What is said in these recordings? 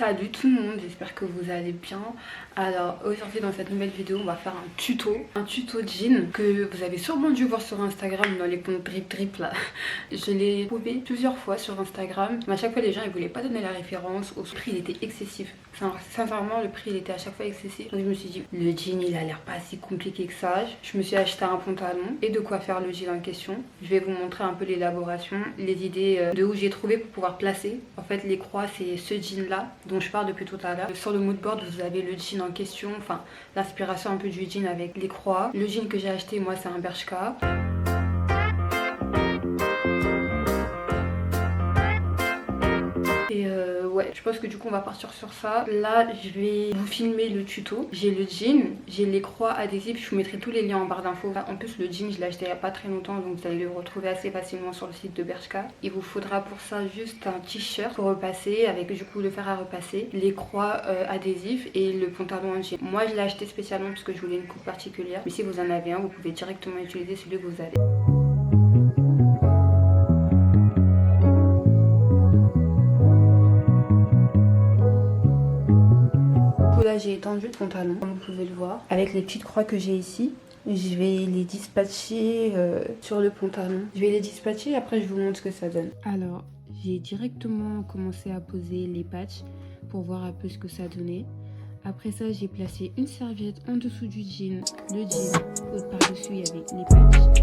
Salut tout le monde, j'espère que vous allez bien. Alors aujourd'hui dans cette nouvelle vidéo on va faire un tuto jean que vous avez sûrement dû voir sur Instagram dans les comptes drip là. Je l'ai trouvé plusieurs fois sur Instagram, mais à chaque fois les gens ils voulaient pas donner la référence, au prix il était excessif. Enfin, sincèrement le prix il était à chaque fois excessif. Donc je me suis dit le jean il a l'air pas si compliqué que ça. Je me suis acheté un pantalon et de quoi faire le jean en question. Je vais vous montrer un peu l'élaboration, les idées de où j'ai trouvé pour pouvoir placer. En fait les croix c'est ce jean là dont je parle depuis tout à l'heure. Sur le mood board vous avez le jean en question, enfin l'inspiration un peu du jean avec les croix. Le jean que j'ai acheté moi c'est un Bershka. Et ouais, je pense que du coup on va partir sur ça. Là je vais vous filmer le tuto. J'ai le jean, j'ai les croix adhésives, je vous mettrai tous les liens en barre d'infos. En plus le jean je l'ai acheté il n'y a pas très longtemps, donc vous allez le retrouver assez facilement sur le site de Bershka. Il vous faudra pour ça juste un t-shirt pour repasser, avec du coup le fer à repasser, les croix adhésives et le pantalon en jean. Moi je l'ai acheté spécialement parce que je voulais une coupe particulière, mais si vous en avez un vous pouvez directement utiliser celui que vous avez. Là j'ai étendu le pantalon comme vous pouvez le voir avec les petites croix que j'ai ici. Je vais les dispatcher sur le pantalon. Je vais les dispatcher, après je vous montre ce que ça donne. Alors j'ai directement commencé à poser les patchs pour voir un peu ce que ça donnait. Après ça j'ai placé une serviette en dessous du jean, le jean par-dessus avec les patchs.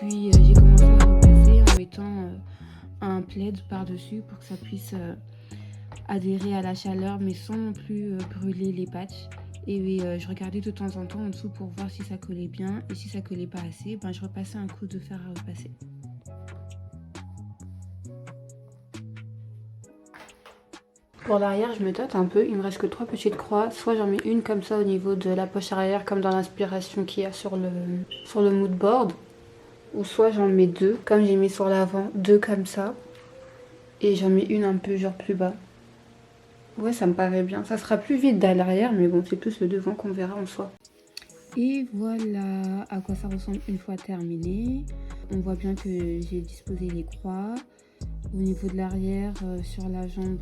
Puis j'ai commencé à repasser en mettant un plaid par-dessus pour que ça puisse adhérer à la chaleur mais sans non plus brûler les patchs. Et je regardais de temps en temps en dessous pour voir si ça collait bien, et si ça collait pas assez, ben je repassais un coup de fer à repasser. Pour l'arrière je me tâte un peu, il me reste que 3 petites croix, soit j'en mets une comme ça au niveau de la poche arrière comme dans l'inspiration qu'il y a sur le mood board, ou soit j'en mets 2 comme j'ai mis sur l'avant, 2 comme ça, et j'en mets une un peu genre plus bas. Ouais, ça me paraît bien. Ça sera plus vite à l'arrière, mais bon, c'est plus le devant qu'on verra en soi. Et voilà à quoi ça ressemble une fois terminé. On voit bien que j'ai disposé les croix. Au niveau de l'arrière, sur la jambe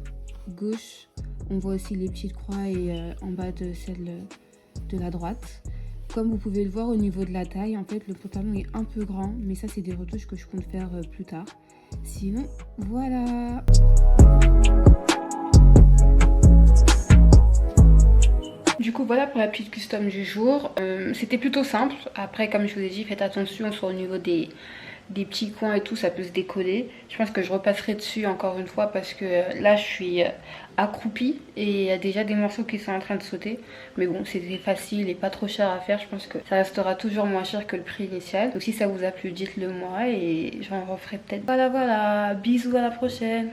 gauche, on voit aussi les petites croix et en bas de celle de la droite. Comme vous pouvez le voir au niveau de la taille, en fait, le pantalon est un peu grand, mais ça, c'est des retouches que je compte faire plus tard. Sinon, voilà. Du coup voilà pour la petite custom du jour. C'était plutôt simple. Après comme je vous ai dit, faites attention sur au niveau des petits coins et tout, ça peut se décoller. Je pense que je repasserai dessus encore une fois parce que là je suis accroupie et il y a déjà des morceaux qui sont en train de sauter. Mais bon, c'était facile et pas trop cher à faire. Je pense que ça restera toujours moins cher que le prix initial. Donc si ça vous a plu, dites-le moi et j'en referai peut-être. Voilà, bisous, à la prochaine.